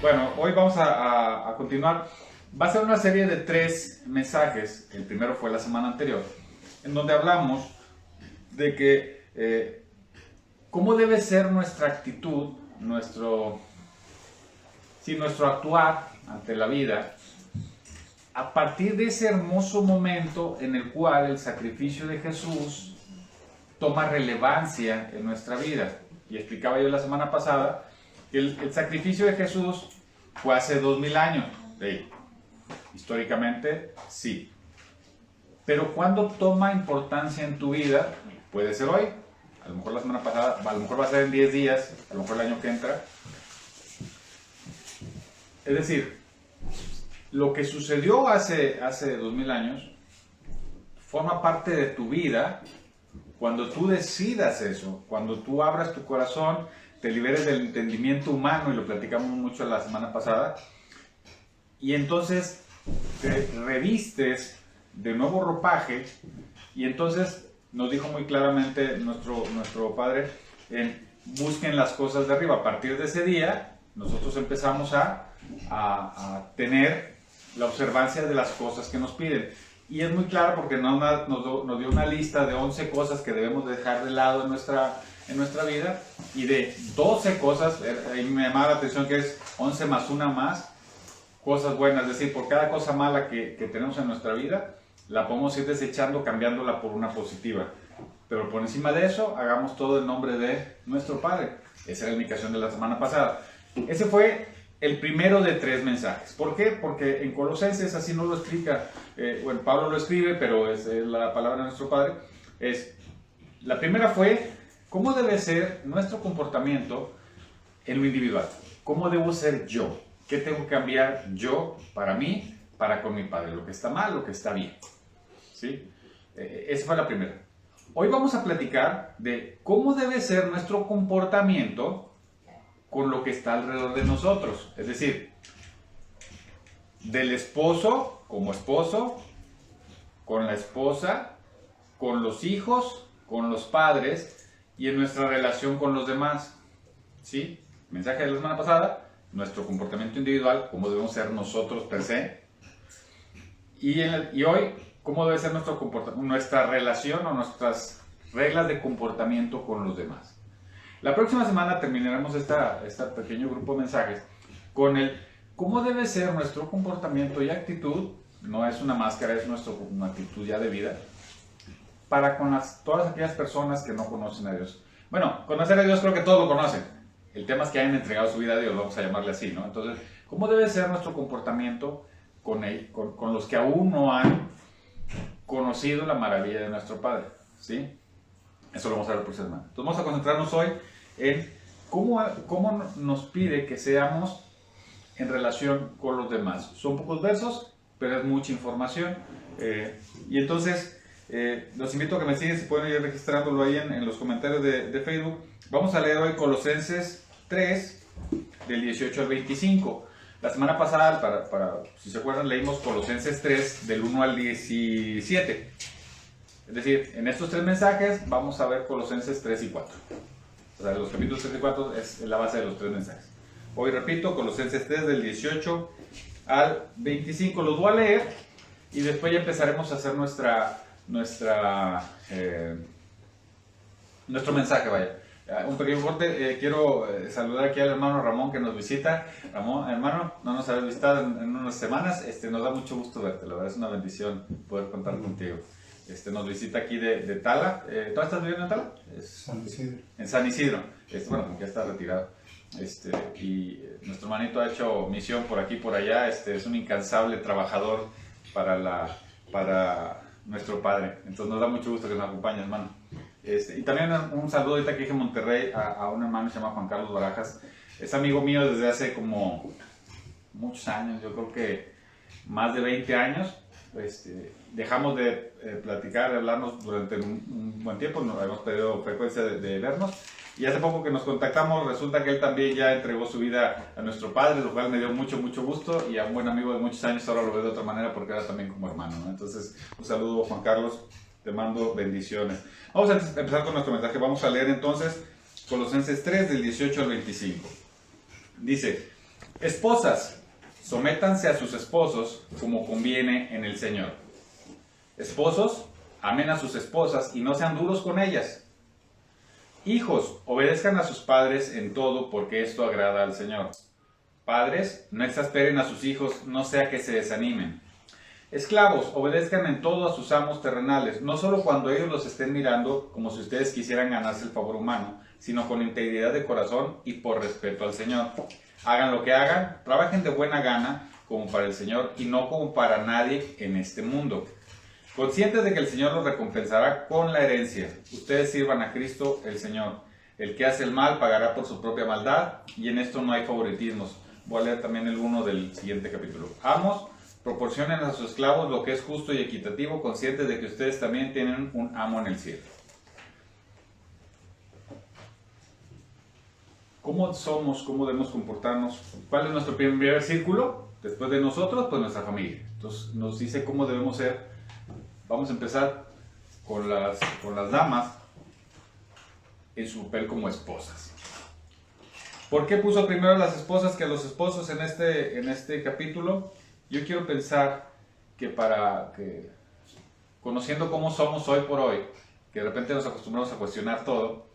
Bueno, hoy vamos a continuar. Va a ser una serie de 3 mensajes. El primero fue la semana anterior, en donde hablamos de que cómo debe ser nuestra actitud, nuestro actuar ante la vida, a partir de ese hermoso momento en el cual el sacrificio de Jesús toma relevancia en nuestra vida. Y explicaba yo la semana pasada que el sacrificio de Jesús fue hace 2000 años. Sí. Históricamente, sí. Pero cuando toma importancia en tu vida, puede ser hoy, a lo mejor la semana pasada, a lo mejor va a ser en 10 días, a lo mejor el año que entra. Es decir, lo que sucedió hace 2000 años forma parte de tu vida cuando tú decidas eso, cuando tú abras tu corazón, te liberes del entendimiento humano, y lo platicamos mucho la semana pasada, y entonces te revistes de nuevo ropaje, y entonces nos dijo muy claramente nuestro Padre, busquen las cosas de arriba. A partir de ese día, nosotros empezamos a tener la observancia de las cosas que nos piden. Y es muy claro porque nos dio una lista de 11 cosas que debemos dejar de lado en nuestra vida, y de 12 cosas, ahí me llamaba la atención que es 11 más una más, cosas buenas. Es decir, por cada cosa mala que tenemos en nuestra vida, la podemos ir desechando, cambiándola por una positiva. Pero por encima de eso, hagamos todo en nombre de nuestro Padre. Esa era la indicación de la semana pasada. Ese fue el primero de 3 mensajes. ¿Por qué? Porque en Colosenses así no lo explica. Bueno, Pablo lo escribe, pero es la palabra de nuestro Padre. La primera fue cómo debe ser nuestro comportamiento en lo individual. ¿Cómo debo ser yo? ¿Qué tengo que cambiar yo para mí, para con mi Padre? Lo que está mal, lo que está bien. ¿Sí? Esa fue la primera. Hoy vamos a platicar de cómo debe ser nuestro comportamiento con lo que está alrededor de nosotros. Es decir, del esposo como esposo, con la esposa, con los hijos, con los padres y en nuestra relación con los demás. ¿Sí? Mensaje de la semana pasada, nuestro comportamiento individual, cómo debemos ser nosotros per se. Y hoy, cómo debe ser nuestra relación o nuestras reglas de comportamiento con los demás. La próxima semana terminaremos este pequeño grupo de mensajes con cómo debe ser nuestro comportamiento y actitud. No es una máscara, es una actitud ya de vida para con todas aquellas personas que no conocen a Dios. Bueno, conocer a Dios creo que todos lo conocen. El tema es que hayan entregado su vida a Dios, vamos a llamarle así, ¿no? Entonces, ¿cómo debe ser nuestro comportamiento con los que aún no han conocido la maravilla de nuestro Padre? ¿Sí? Eso lo vamos a ver por semana. Entonces vamos a concentrarnos hoy en cómo nos pide que seamos en relación con los demás. Son pocos versos, pero es mucha información. Y entonces los invito a que me sigan, si pueden ir registrándolo ahí en los comentarios de Facebook. Vamos a leer hoy Colosenses 3, del 18 al 25. La semana pasada, si se acuerdan, leímos Colosenses 3, del 1 al 17. Es decir, en estos 3 mensajes vamos a ver Colosenses 3 y 4. O sea, los capítulos 3 y 4 es la base de los 3 mensajes. Hoy repito, Colosenses 3 del 18 al 25. Los voy a leer y después ya empezaremos a hacer nuestro mensaje, vaya. Un pequeño corte, quiero saludar aquí al hermano Ramón que nos visita. Ramón, hermano, no nos habías visitado en unas semanas, nos da mucho gusto verte, la verdad es una bendición poder contar contigo. Nos visita aquí de Tala. ¿Tú estás viviendo en Tala? San Isidro. En San Isidro. Bueno, ya está retirado. Y nuestro hermanito ha hecho misión por aquí y por allá. Es un incansable trabajador para nuestro Padre. Entonces nos da mucho gusto que nos acompañe, hermano. Y también un saludo ahorita que dije en Monterrey a un hermano que se llama Juan Carlos Barajas. Es amigo mío desde hace como muchos años, yo creo que más de 20 años. Dejamos de platicar, de hablarnos durante un buen tiempo, nos habíamos perdido frecuencia de vernos, y hace poco que nos contactamos resulta que él también ya entregó su vida a nuestro Padre, lo cual me dio mucho gusto, y a un buen amigo de muchos años ahora lo veo de otra manera porque era también como hermano, ¿no? Entonces un saludo, Juan Carlos, te mando bendiciones. Vamos a empezar con nuestro mensaje. Vamos a leer entonces Colosenses 3 del 18 al 25. Dice: Esposas, sométanse a sus esposos como conviene en el Señor. Esposos, amen a sus esposas y no sean duros con ellas. Hijos, obedezcan a sus padres en todo porque esto agrada al Señor. Padres, no exasperen a sus hijos, no sea que se desanimen. Esclavos, obedezcan en todo a sus amos terrenales, no solo cuando ellos los estén mirando como si ustedes quisieran ganarse el favor humano, sino con integridad de corazón y por respeto al Señor. Hagan lo que hagan, trabajen de buena gana como para el Señor y no como para nadie en este mundo. Conscientes de que el Señor los recompensará con la herencia. Ustedes sirvan a Cristo el Señor. El que hace el mal pagará por su propia maldad y en esto no hay favoritismos. Voy a leer también el 1 del siguiente capítulo. Amos, proporcionen a sus esclavos lo que es justo y equitativo, conscientes de que ustedes también tienen un amo en el cielo. ¿Cómo somos? ¿Cómo debemos comportarnos? ¿Cuál es nuestro primer círculo? Después de nosotros, pues nuestra familia. Entonces nos dice cómo debemos ser. Vamos a empezar con las damas en su papel como esposas. ¿Por qué puso primero a las esposas que a los esposos en este capítulo? Yo quiero pensar que conociendo cómo somos hoy por hoy, que de repente nos acostumbramos a cuestionar todo,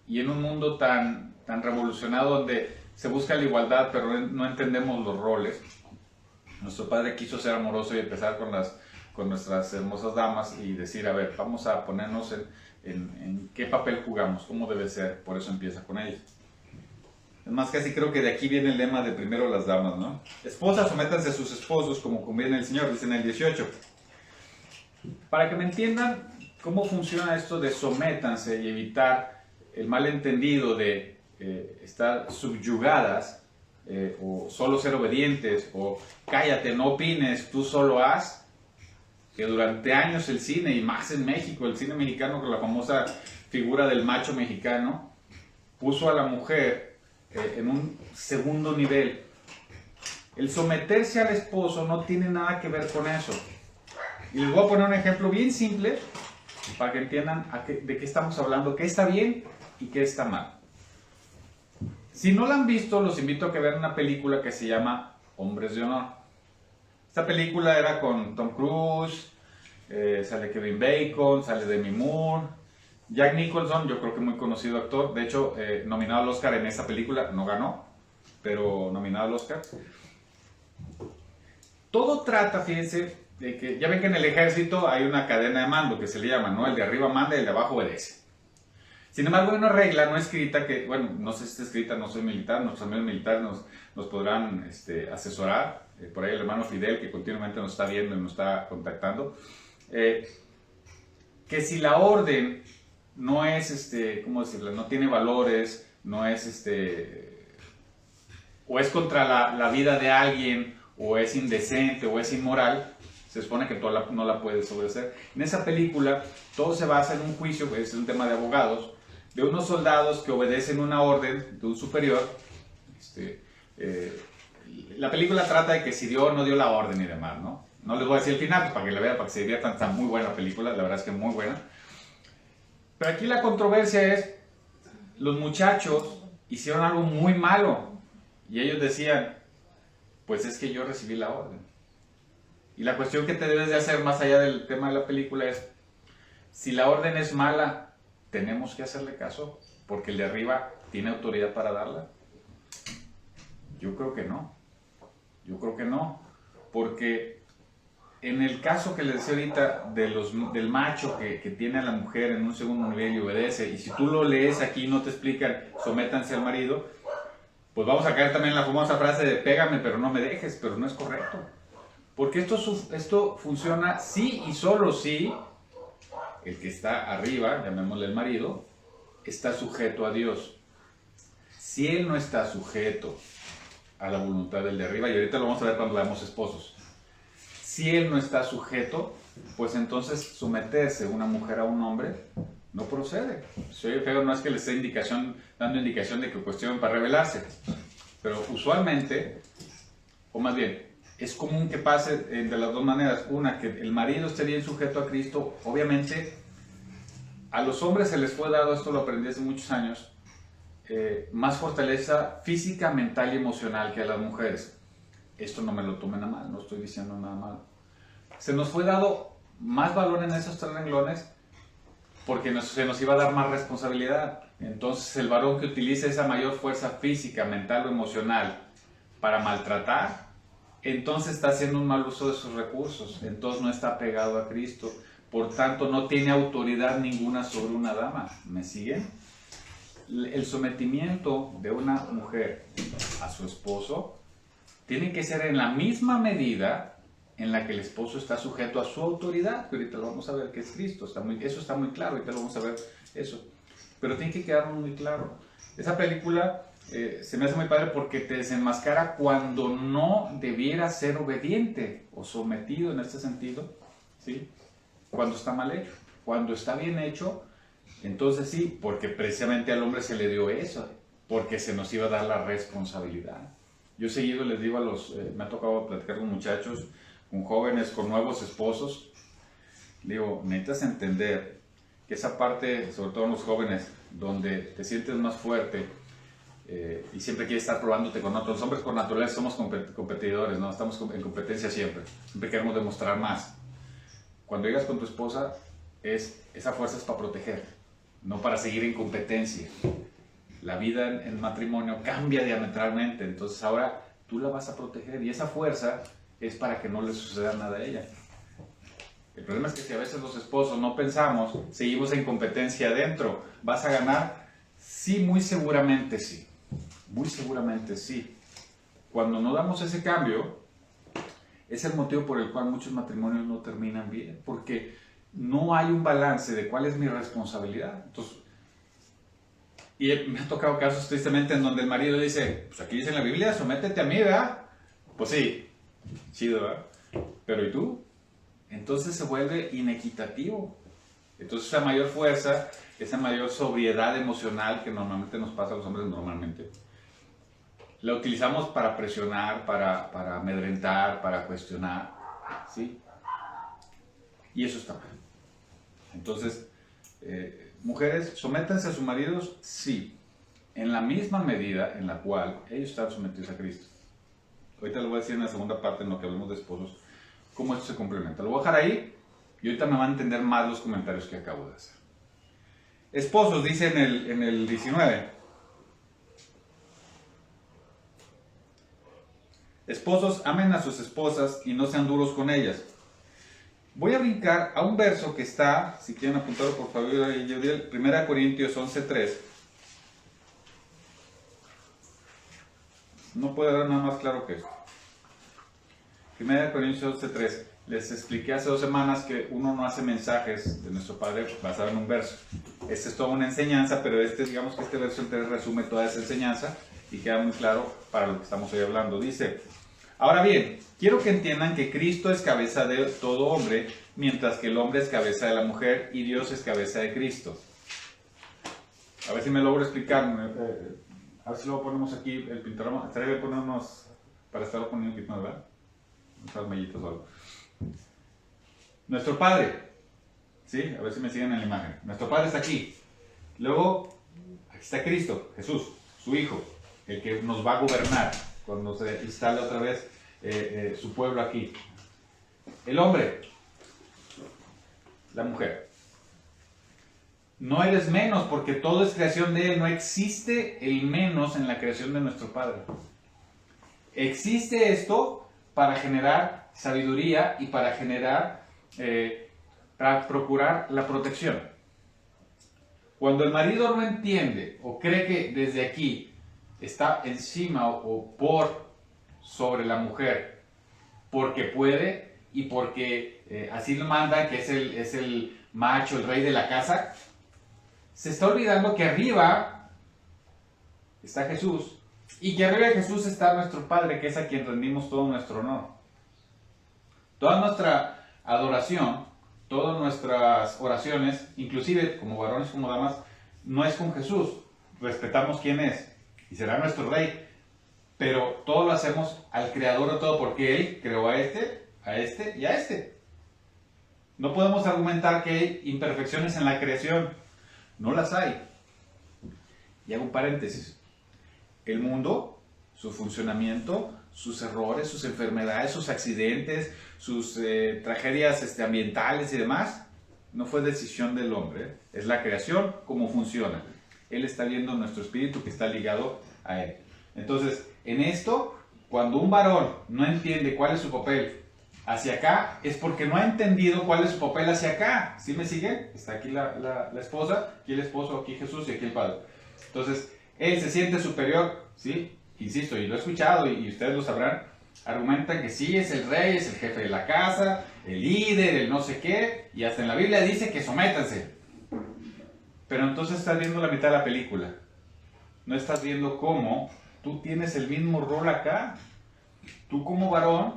y en un mundo tan revolucionado donde se busca la igualdad pero no entendemos los roles, nuestro padre quiso ser amoroso y empezar con nuestras hermosas damas y decir, a ver, vamos a ponernos en qué papel jugamos, cómo debe ser, por eso empieza con ellos. Es más, casi creo que de aquí viene el lema de primero las damas, ¿no? Esposas, sométanse a sus esposos como conviene el Señor, dice en el 18. Para que me entiendan cómo funciona esto de sométanse y evitar el malentendido de estar subyugadas, o solo ser obedientes, o cállate, no opines, tú solo haz, que durante años el cine, y más en México, el cine mexicano con la famosa figura del macho mexicano, puso a la mujer en un segundo nivel. El someterse al esposo no tiene nada que ver con eso. Y les voy a poner un ejemplo bien simple para que entiendan de qué estamos hablando, qué está bien y qué está mal. Si no la han visto, los invito a que vean una película que se llama Hombres de Honor. Esta película era con Tom Cruise, sale Kevin Bacon, sale Demi Moore, Jack Nicholson, yo creo que muy conocido actor, de hecho nominado al Oscar en esta película, no ganó, pero nominado al Oscar. Todo trata, fíjense, de que ya ven que en el ejército hay una cadena de mando que se le llama, ¿no? El de arriba manda y el de abajo obedece. Sin embargo, hay una regla no escrita que, bueno, no sé si está escrita, no soy militar, nuestros amigos militares nos podrán asesorar. Por ahí el hermano Fidel, que continuamente nos está viendo y nos está contactando. Que si la orden no es, ¿cómo decirlo? No tiene valores, no es, o es contra la vida de alguien, o es indecente, o es inmoral, se supone que tú no la puedes obedecer. En esa película, todo se basa en un juicio, es un tema de abogados, de unos soldados que obedecen una orden de un superior. La película trata de que si dio o no dio la orden y demás, ¿no? No les voy a decir el final, pues, para que la vean, para que se diviertan. Está muy buena la película, la verdad es que muy buena. Pero aquí la controversia es, los muchachos hicieron algo muy malo y ellos decían, pues es que yo recibí la orden. Y la cuestión que te debes de hacer más allá del tema de la película es, si la orden es mala, ¿tenemos que hacerle caso porque el de arriba tiene autoridad para darla? Yo creo que no. Yo creo que no. Porque en el caso que les decía ahorita del macho que tiene a la mujer en un segundo nivel y obedece, y si tú lo lees aquí y no te explican, sométanse al marido, pues vamos a caer también en la famosa frase de pégame pero no me dejes, pero no es correcto. Porque esto funciona sí y solo si el que está arriba, llamémosle el marido, está sujeto a Dios. Si él no está sujeto a la voluntad del de arriba, y ahorita lo vamos a ver cuando veamos esposos, si él no está sujeto, pues entonces someterse una mujer a un hombre no procede. Si oye feo, no es que le esté dando indicación de que cuestionen para rebelarse, pero usualmente, o más bien, es común que pase de las dos maneras. Una, que el marido esté bien sujeto a Cristo. Obviamente, a los hombres se les fue dado, esto lo aprendí hace muchos años, más fortaleza física, mental y emocional que a las mujeres. Esto no me lo tomen a mal, no estoy diciendo nada malo. Se nos fue dado más valor en esos tres renglones porque se nos iba a dar más responsabilidad. Entonces el varón que utilice esa mayor fuerza física, mental o emocional para maltratar, entonces está haciendo un mal uso de sus recursos, entonces no está pegado a Cristo, por tanto no tiene autoridad ninguna sobre una dama. ¿Me siguen? El sometimiento de una mujer a su esposo tiene que ser en la misma medida en la que el esposo está sujeto a su autoridad, que ahorita lo vamos a ver, que es Cristo. Eso está muy claro, ahorita lo vamos a ver eso. Pero tiene que quedar muy claro. Esa película se me hace muy padre porque te desenmascara cuando no debiera ser obediente o sometido en este sentido, ¿sí? Cuando está mal hecho. Cuando está bien hecho, entonces sí, porque precisamente al hombre se le dio eso, porque se nos iba a dar la responsabilidad. Yo seguido les digo me ha tocado platicar con muchachos, con jóvenes, con nuevos esposos, digo, necesitas entender que esa parte, sobre todo en los jóvenes, donde te sientes más fuerte y siempre quieres estar probándote con otros. Los hombres por naturaleza somos competidores, ¿no? Estamos en competencia siempre queremos demostrar más. Cuando llegas con tu esposa, esa fuerza es para proteger, no para seguir en competencia. La vida en matrimonio cambia diametralmente, entonces ahora tú la vas a proteger y esa fuerza es para que no le suceda nada a ella. El problema es que si a veces los esposos no pensamos, seguimos en competencia adentro. ¿Vas a ganar? Sí, muy seguramente sí. Muy seguramente sí. Cuando no damos ese cambio, es el motivo por el cual muchos matrimonios no terminan bien, porque no hay un balance de cuál es mi responsabilidad. Entonces, y me ha tocado casos tristemente en donde el marido dice, pues aquí dice en la Biblia, sométete a mí, ¿verdad? Pues sí, chido, ¿verdad? Pero ¿y tú? Entonces se vuelve inequitativo. Entonces esa mayor fuerza, esa mayor sobriedad emocional que normalmente nos pasa a los hombres normalmente, la utilizamos para presionar, para amedrentar, para cuestionar, ¿sí? Y eso está mal. Entonces, mujeres, sométanse a sus maridos, sí, en la misma medida en la cual ellos están sometidos a Cristo. Ahorita lo voy a decir en la segunda parte, en lo que hablamos de esposos, cómo esto se complementa. Lo voy a dejar ahí y ahorita me van a entender más los comentarios que acabo de hacer. Esposos, dice en el 19. Esposos, amen a sus esposas y no sean duros con ellas. Voy a brincar a un verso que está, si quieren apuntarlo por favor, 1 Corintios 11:3. No puede dar nada más claro que esto. 1 Corintios 11:3. Les expliqué hace 2 semanas que uno no hace mensajes de nuestro Padre basado en un verso. Esta es toda una enseñanza, pero digamos que este verso entero resume toda esa enseñanza y queda muy claro para lo que estamos hoy hablando. Dice, ahora bien, quiero que entiendan que Cristo es cabeza de todo hombre, mientras que el hombre es cabeza de la mujer y Dios es cabeza de Cristo. A ver si me logro explicar. A ver si luego ponemos aquí el pintor. Estaría bien ponernos para estarlo poniendo aquí, ¿verdad? Unas mallitas o algo. Nuestro Padre, ¿sí? A ver si me siguen en la imagen. Nuestro Padre está aquí. Luego, aquí está Cristo, Jesús, su Hijo, el que nos va a gobernar cuando se instale otra vez su pueblo aquí. El hombre, la mujer. No eres menos, porque todo es creación de Él. No existe el menos en la creación de nuestro Padre. Existe esto para generar sabiduría y para para procurar la protección. Cuando el marido no entiende o cree que desde aquí está encima o sobre la mujer, porque puede y porque así lo manda, que es el macho, el rey de la casa, se está olvidando que arriba está Jesús y que arriba de Jesús está nuestro Padre, que es a quien rendimos todo nuestro honor. Toda nuestra adoración, todas nuestras oraciones, inclusive como varones como damas, no es con Jesús. Respetamos quién es y será nuestro rey, pero todo lo hacemos al creador de todo, porque Él creó a este y a este. No podemos argumentar que hay imperfecciones en la creación. No las hay. Y hago un paréntesis. El mundo, su funcionamiento, sus errores, sus enfermedades, sus accidentes, sus tragedias ambientales y demás, no fue decisión del hombre. Es la creación, cómo funciona. Él está viendo nuestro espíritu que está ligado a él. Entonces, en esto, cuando un varón no entiende cuál es su papel hacia acá, es porque no ha entendido cuál es su papel hacia acá. ¿Sí me sigue? Está aquí la esposa, aquí el esposo, aquí Jesús y aquí el Padre. Entonces, él se siente superior, ¿sí? Insisto, y lo he escuchado y ustedes lo sabrán, argumentan que sí, es el rey, es el jefe de la casa, el líder, el no sé qué, y hasta en la Biblia dice que sométanse. Pero entonces estás viendo la mitad de la película. No estás viendo cómo tú tienes el mismo rol acá. Tú como varón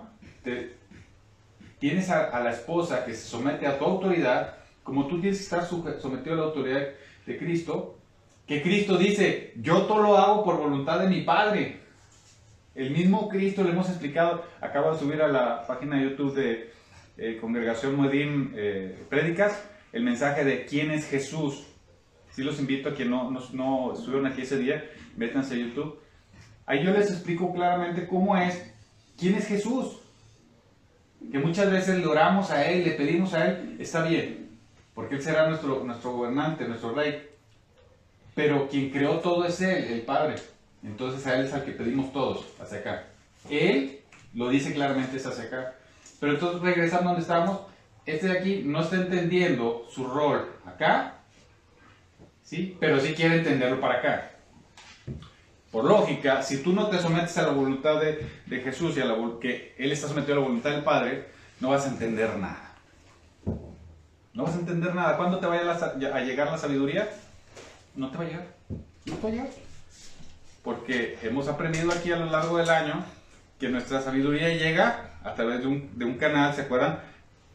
tienes a la esposa que se somete a tu autoridad, como tú tienes que estar sometido a la autoridad de Cristo, que Cristo dice, yo todo lo hago por voluntad de mi Padre. El mismo Cristo, le hemos explicado, acabo de subir a la página de YouTube de Congregación Moedim Prédicas, el mensaje de quién es Jesús. Sí los invito a quienes no estuvieron aquí ese día, métanse a YouTube. Ahí yo les explico claramente cómo es, quién es Jesús. Que muchas veces le oramos a Él, le pedimos a Él, está bien, porque Él será nuestro gobernante, nuestro rey. Pero quien creó todo es Él, el Padre. Entonces a Él es al que pedimos todos, hacia acá. Él lo dice claramente, es hacia acá. Pero entonces regresando a donde estamos, este de aquí no está entendiendo su rol acá, ¿sí? Pero sí quiere entenderlo para acá. Por lógica, si tú no te sometes a la voluntad de Jesús y a que Él está sometido a la voluntad del Padre, no vas a entender nada. No vas a entender nada. ¿Cuándo te vaya a llegar la sabiduría? No te va a llegar. No te va a llegar. Porque hemos aprendido aquí a lo largo del año que nuestra sabiduría llega a través de un canal, ¿se acuerdan?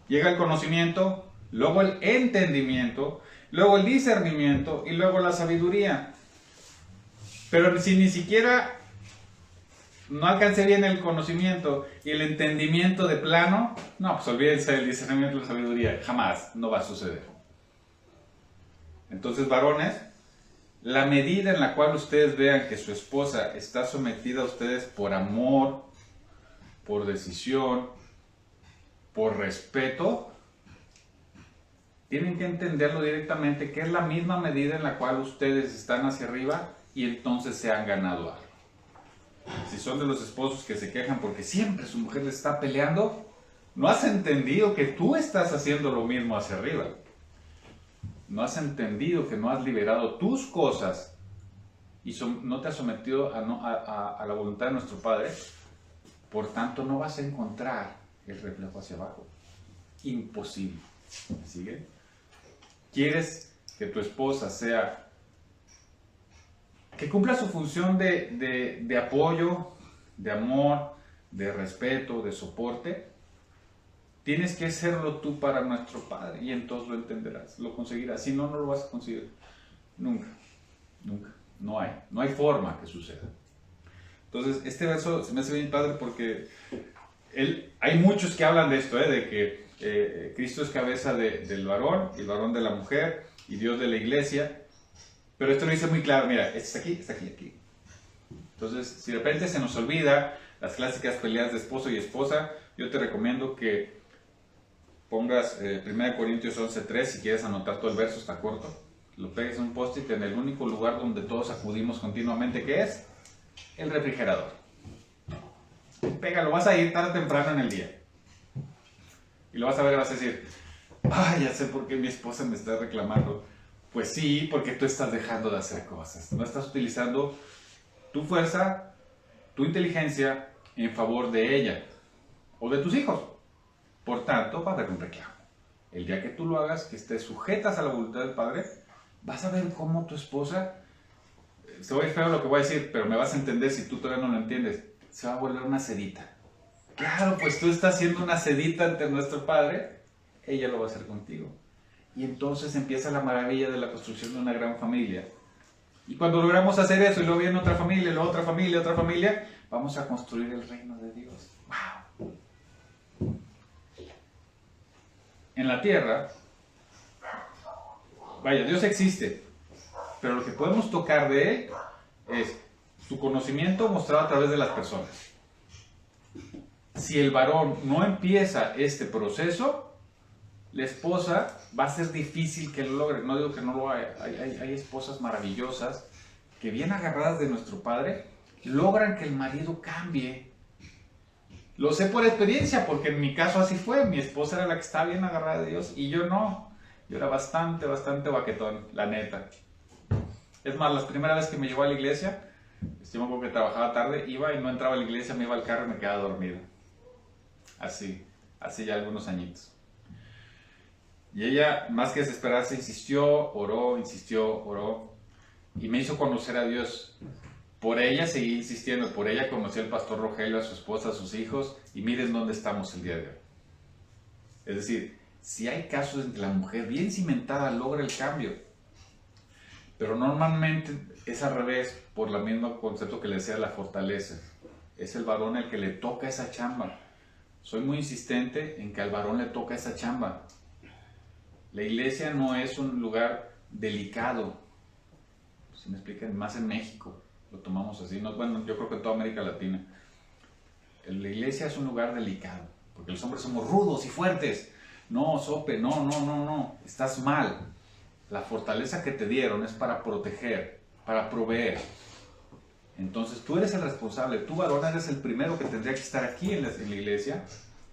Llega el conocimiento, luego el entendimiento, luego el discernimiento y luego la sabiduría. Pero si ni siquiera no alcancé bien el conocimiento y el entendimiento de plano, no, pues olvídense del discernimiento y la sabiduría. Jamás, no va a suceder. Entonces, varones, la medida en la cual ustedes vean que su esposa está sometida a ustedes por amor, por decisión, por respeto, tienen que entenderlo directamente, que es la misma medida en la cual ustedes están hacia arriba y entonces se han ganado algo. Si son de los esposos que se quejan porque siempre su mujer les está peleando, no has entendido que tú estás haciendo lo mismo hacia arriba. No has entendido que no has liberado tus cosas y no te has sometido a la voluntad de nuestro Padre. Por tanto, no vas a encontrar el reflejo hacia abajo. Imposible. ¿Sigue? ¿Quieres que tu esposa que cumpla su función de apoyo, de amor, de respeto, de soporte? Tienes que serlo tú para nuestro Padre y entonces lo entenderás, lo conseguirás. Si no, no lo vas a conseguir. Nunca, nunca. No hay forma que suceda. Entonces, este verso se me hace bien padre porque hay muchos que hablan de esto, de que Cristo es cabeza del varón, y el varón de la mujer, y Dios de la iglesia. Pero esto lo dice muy claro, mira, está aquí, está aquí, aquí. Entonces, si de repente se nos olvida las clásicas peleas de esposo y esposa, yo te recomiendo que pongas 1 Corintios 11:3, si quieres anotar todo el verso, está corto. Lo pegues en un post-it en el único lugar donde todos acudimos continuamente, que es el refrigerador. Pégalo, vas a ir tarde o temprano en el día. Y lo vas a ver y vas a decir, ya sé por qué mi esposa me está reclamando. Pues sí, porque tú estás dejando de hacer cosas. No estás utilizando tu fuerza, tu inteligencia en favor de ella o de tus hijos. Por tanto, va a haber un reclamo. El día que tú lo hagas, que estés sujetas a la voluntad del Padre, vas a ver cómo tu esposa, se va a ir feo lo que voy a decir, pero me vas a entender si tú todavía no lo entiendes, se va a volver una sedita. Claro, pues tú estás siendo una sedita ante nuestro Padre, ella lo va a hacer contigo. Y entonces empieza la maravilla de la construcción de una gran familia. Y cuando logramos hacer eso y luego viene otra familia, luego otra familia, vamos a construir el reino de Dios. ¡Wow! En la tierra, vaya, Dios existe, pero lo que podemos tocar de él es su conocimiento mostrado a través de las personas. Si el varón no empieza este proceso, la esposa va a ser difícil que lo logre. No digo que no lo haya. Hay esposas maravillosas que, bien agarradas de nuestro padre, logran que el marido cambie. Lo sé por experiencia, porque en mi caso así fue. Mi esposa era la que estaba bien agarrada de Dios y yo no. Yo era bastante baquetón, la neta. Es más, las primeras veces que me llevó a la iglesia, yo me acuerdo que trabajaba tarde, iba y no entraba a la iglesia, me iba al carro y me quedaba dormido. Así ya algunos añitos. Y ella, más que desesperarse, insistió, oró, y me hizo conocer a Dios. Por ella seguí insistiendo, por ella conocí al pastor Rogelio, a su esposa, a sus hijos, y miren dónde estamos el día de hoy. Es decir, si hay casos en que la mujer bien cimentada logra el cambio, pero normalmente es al revés, por el mismo concepto que le decía, la fortaleza. Es el varón el que le toca esa chamba. Soy muy insistente en que al varón le toca esa chamba. La iglesia no es un lugar delicado. Si me explican, más en México lo tomamos así. No, bueno, yo creo que en toda América Latina. La iglesia es un lugar delicado, porque los hombres somos rudos y fuertes. No, Sope, no. Estás mal. La fortaleza que te dieron es para proteger, para proveer. Entonces tú eres el responsable, tú varón eres el primero que tendría que estar aquí en la iglesia,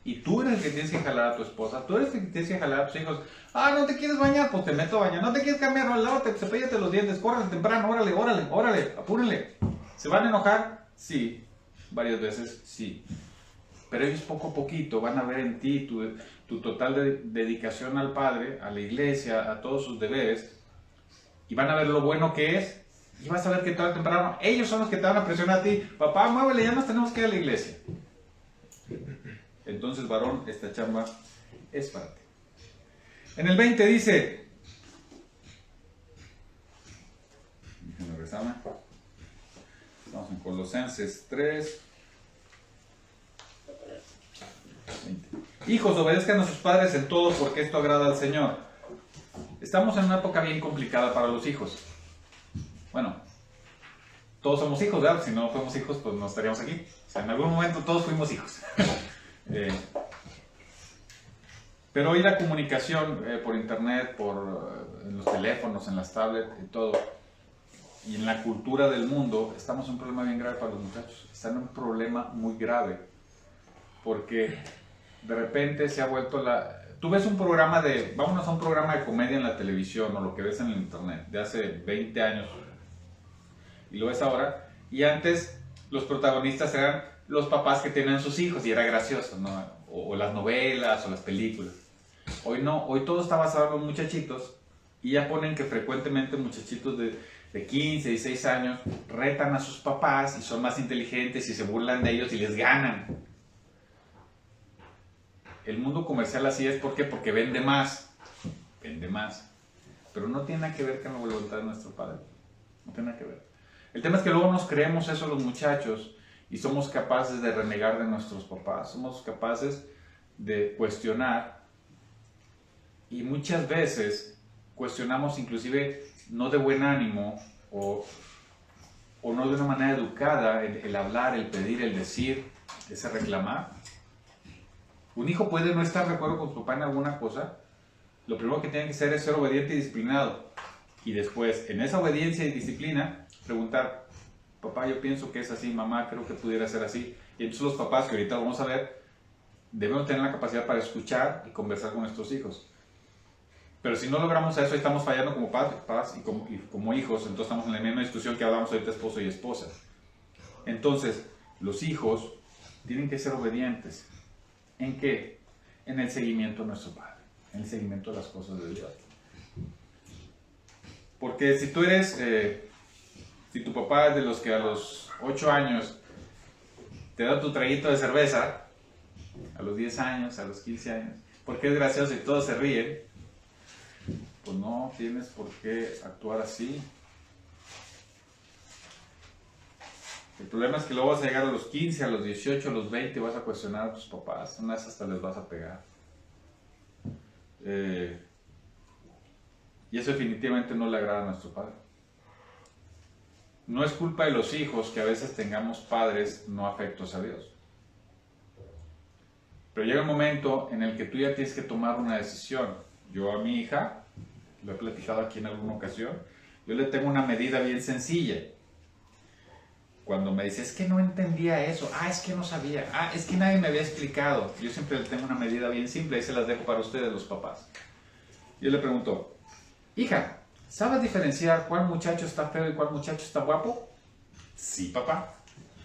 y tú eres el que tienes que jalar a tu esposa, tú eres el que tienes que jalar a tus hijos. No te quieres bañar, pues te meto a bañar. No te quieres cambiar, lávate, cepíllate los dientes, córrele temprano, órale, apúrenle. ¿Se van a enojar? Sí, varias veces sí. Pero ellos poco a poquito van a ver en ti tu total dedicación al Padre, a la iglesia, a todos sus deberes, y van a ver lo bueno que es, y vas a ver que tarde o temprano ellos son los que te van a presionar a ti. Papá, muévele, ya nos tenemos que ir a la iglesia. Entonces, varón, esta chamba es para ti. En el 20 dice, déjenme regresarme. Estamos en Colosenses 3. 20. Hijos, obedezcan a sus padres en todo, porque esto agrada al Señor. Estamos en una época bien complicada para los hijos. Bueno, todos somos hijos, ¿verdad? Si no fuéramos hijos, pues no estaríamos aquí. O sea, en algún momento todos fuimos hijos. Pero hoy la comunicación por internet, en los teléfonos, en las tablets y todo, y en la cultura del mundo, estamos en un problema bien grave para los muchachos. Están en un problema muy grave, porque de repente se ha vuelto Tú ves un programa vámonos a un programa de comedia en la televisión, o lo que ves en el internet, de hace 20 años, y lo ves ahora, y antes los protagonistas eran los papás que tenían sus hijos, y era gracioso, ¿no? O las novelas, o las películas. Hoy no, hoy todo está basado en los muchachitos, y ya ponen que frecuentemente muchachitos de 15, 16 años retan a sus papás, y son más inteligentes, y se burlan de ellos, y les ganan. El mundo comercial así es, ¿por qué? Porque vende más, pero no tiene nada que ver con la voluntad de nuestro Padre, no tiene nada que ver. El tema es que luego nos creemos eso los muchachos, y somos capaces de renegar de nuestros papás, somos capaces de cuestionar, y muchas veces cuestionamos inclusive no de buen ánimo, o no de una manera educada, el hablar, el pedir, el decir, ese reclamar. Un hijo puede no estar de acuerdo con su papá en alguna cosa. Lo primero que tiene que hacer es ser obediente y disciplinado. Y después, en esa obediencia y disciplina, preguntar, papá, yo pienso que es así, mamá, creo que pudiera ser así. Y entonces los papás, que ahorita vamos a ver, debemos tener la capacidad para escuchar y conversar con nuestros hijos. Pero si no logramos eso, estamos fallando como padres y como hijos. Entonces estamos en la misma discusión que hablamos ahorita, esposo y esposa. Entonces, los hijos tienen que ser obedientes. ¿En qué? En el seguimiento de nuestro Padre, en el seguimiento de las cosas de Dios. Porque si tú eres, si tu papá es de los que a los 8 años te da tu traguito de cerveza, a los 10 años, a los 15 años, porque es gracioso y todos se ríen, pues no tienes por qué actuar así. El problema es que luego vas a llegar a los 15, a los 18, a los 20 y vas a cuestionar a tus papás. Una vez hasta les vas a pegar. Y eso definitivamente no le agrada a nuestro Padre. no es culpa de los hijos que a veces tengamos padres no afectos a Dios. Pero llega un momento en el que tú ya tienes que tomar una decisión. Yo a mi hija, lo he platicado aquí en alguna ocasión, yo le tengo una medida bien sencilla. Cuando me dice, es que no entendía eso, es que no sabía, es que nadie me había explicado. Yo siempre le tengo una medida bien simple y se las dejo para ustedes, los papás. Yo le pregunto, hija, ¿sabes diferenciar cuál muchacho está feo y cuál muchacho está guapo? Sí, papá.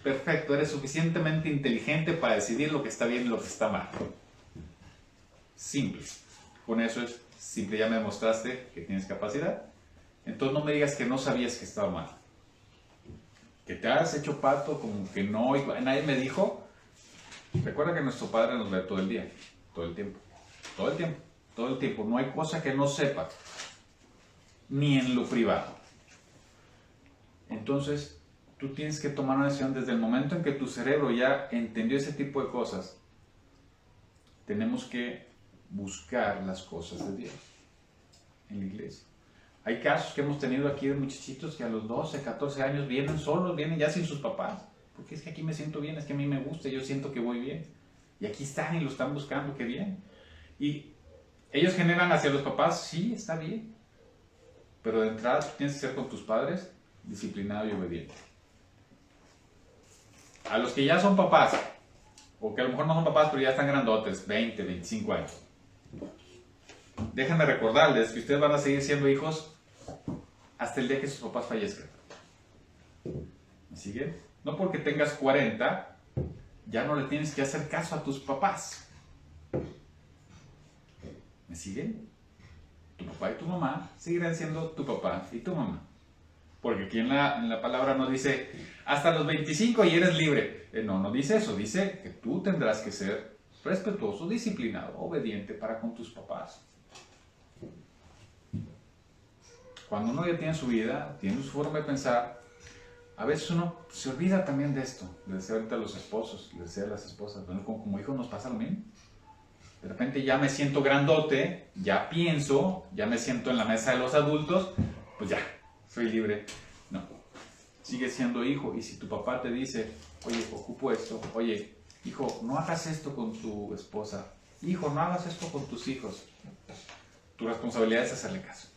Perfecto, eres suficientemente inteligente para decidir lo que está bien y lo que está mal. Simple. Con eso es simple, ya me demostraste que tienes capacidad. Entonces no me digas que no sabías que estaba mal. Que te has hecho pato como que no, y nadie me dijo. Recuerda que nuestro Padre nos ve todo el día, todo el tiempo, todo el tiempo, todo el tiempo. No hay cosa que no sepa, ni en lo privado. Entonces, tú tienes que tomar una decisión desde el momento en que tu cerebro ya entendió ese tipo de cosas. Tenemos que buscar las cosas de Dios en la iglesia. Hay casos que hemos tenido aquí de muchachitos que a los 12, 14 años vienen solos, vienen ya sin sus papás. Porque es que aquí me siento bien, es que a mí me gusta, yo siento que voy bien. Y aquí están y lo están buscando, qué bien. Y ellos generan hacia los papás, sí, está bien. Pero de entrada tú tienes que ser con tus padres disciplinado y obediente. A los que ya son papás, o que a lo mejor no son papás, pero ya están grandotes, 20, 25 años. Déjenme recordarles que ustedes van a seguir siendo hijos hasta el día que sus papás fallezcan. ¿Me siguen? No porque tengas 40, ya no le tienes que hacer caso a tus papás. ¿Me siguen? Tu papá y tu mamá seguirán siendo tu papá y tu mamá. Porque aquí en la palabra no dice hasta los 25 y eres libre. No dice eso. Dice que tú tendrás que ser respetuoso, disciplinado, obediente para con tus papás. Cuando uno ya tiene su vida, tiene su forma de pensar, a veces uno se olvida también de esto, de decir ahorita a los esposos, de decir a las esposas. Bueno, como hijos nos pasa lo mismo. De repente ya me siento grandote, ya pienso, ya me siento en la mesa de los adultos, pues ya, soy libre. No, sigue siendo hijo. Y si tu papá te dice, oye, ocupo esto, oye, hijo, no hagas esto con tu esposa, hijo, no hagas esto con tus hijos, tu responsabilidad es hacerle caso.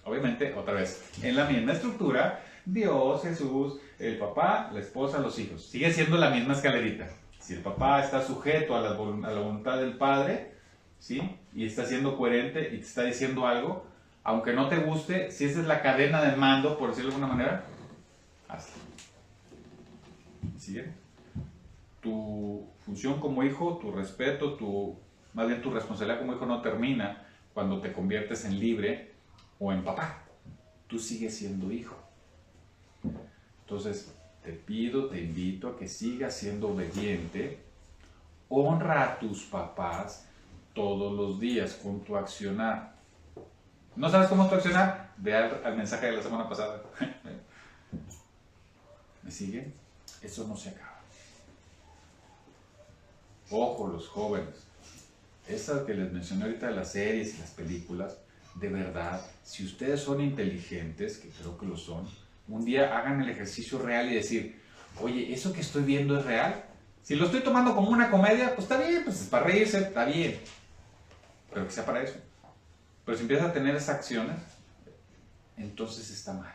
Obviamente, otra vez, en la misma estructura, Dios, Jesús, el papá, la esposa, los hijos. Sigue siendo la misma escalerita. Si el papá está sujeto a la voluntad del padre, ¿sí? Y está siendo coherente y te está diciendo algo, aunque no te guste, si esa es la cadena de mando, por decirlo de alguna manera, hazlo. ¿Sigue? Tu función como hijo, tu respeto, más bien tu responsabilidad como hijo no termina cuando te conviertes en libre o en papá. Tú sigues siendo hijo. Entonces, te pido, te invito a que sigas siendo obediente. Honra a tus papás todos los días con tu accionar. ¿No sabes cómo es tu accionar? Ve al mensaje de la semana pasada. ¿Me siguen? Eso no se acaba. Ojo, los jóvenes. Esa que les mencioné ahorita de las series y las películas, de verdad, si ustedes son inteligentes, que creo que lo son, un día hagan el ejercicio real y decir, oye, ¿eso que estoy viendo es real? Si lo estoy tomando como una comedia, pues está bien, pues es para reírse, está bien. Pero que sea para eso. Pero si empiezas a tener esas acciones, entonces está mal.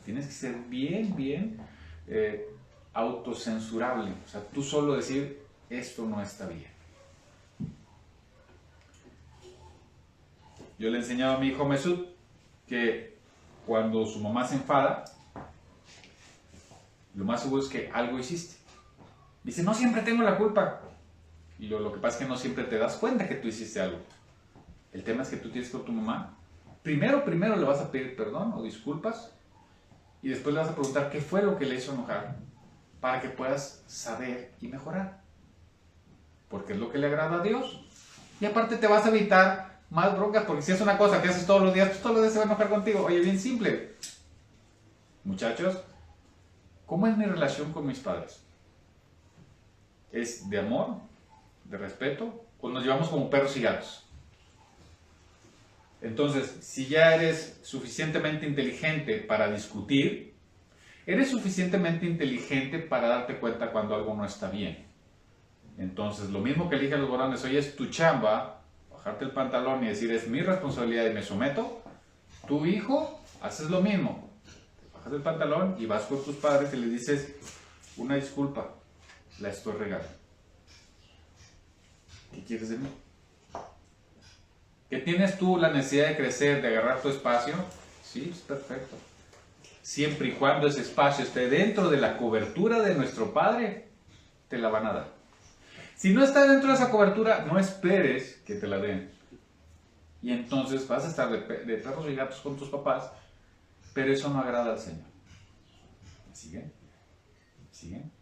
Tienes que ser bien autocensurable. O sea, tú solo decir, esto no está bien. Yo le enseñaba a mi hijo Mesut que cuando su mamá se enfada, lo más seguro es que algo hiciste. Dice, no siempre tengo la culpa. Y lo que pasa es que no siempre te das cuenta que tú hiciste algo. El tema es que tú tienes con tu mamá. Primero le vas a pedir perdón o disculpas. Y después le vas a preguntar qué fue lo que le hizo enojar. Para que puedas saber y mejorar. Porque es lo que le agrada a Dios. Y aparte te vas a evitar más broncas, porque si es una cosa que haces todos los días, pues todos los días se va a enojar contigo. Oye, bien simple. Muchachos, ¿cómo es mi relación con mis padres? ¿Es de amor? ¿De respeto? ¿O nos llevamos como perros y gatos? Entonces, si ya eres suficientemente inteligente para discutir, Eres suficientemente inteligente para darte cuenta cuando algo no está bien. Entonces, lo mismo que eligen los varones, hoy es tu chamba, bajarte el pantalón y decir, es mi responsabilidad y me someto. Tu hijo, haces lo mismo. Bajas el pantalón y vas con tus padres y les dices, una disculpa, la estoy regando. ¿Qué quieres de mí? ¿Que tienes tú la necesidad de crecer, de agarrar tu espacio? Sí, es perfecto. Siempre y cuando ese espacio esté dentro de la cobertura de nuestro Padre, te la van a dar. Si no está dentro de esa cobertura, no esperes que te la den. Y entonces vas a estar de perros y gatos con tus papás, pero eso no agrada al Señor. ¿Siguen? ¿Siguen?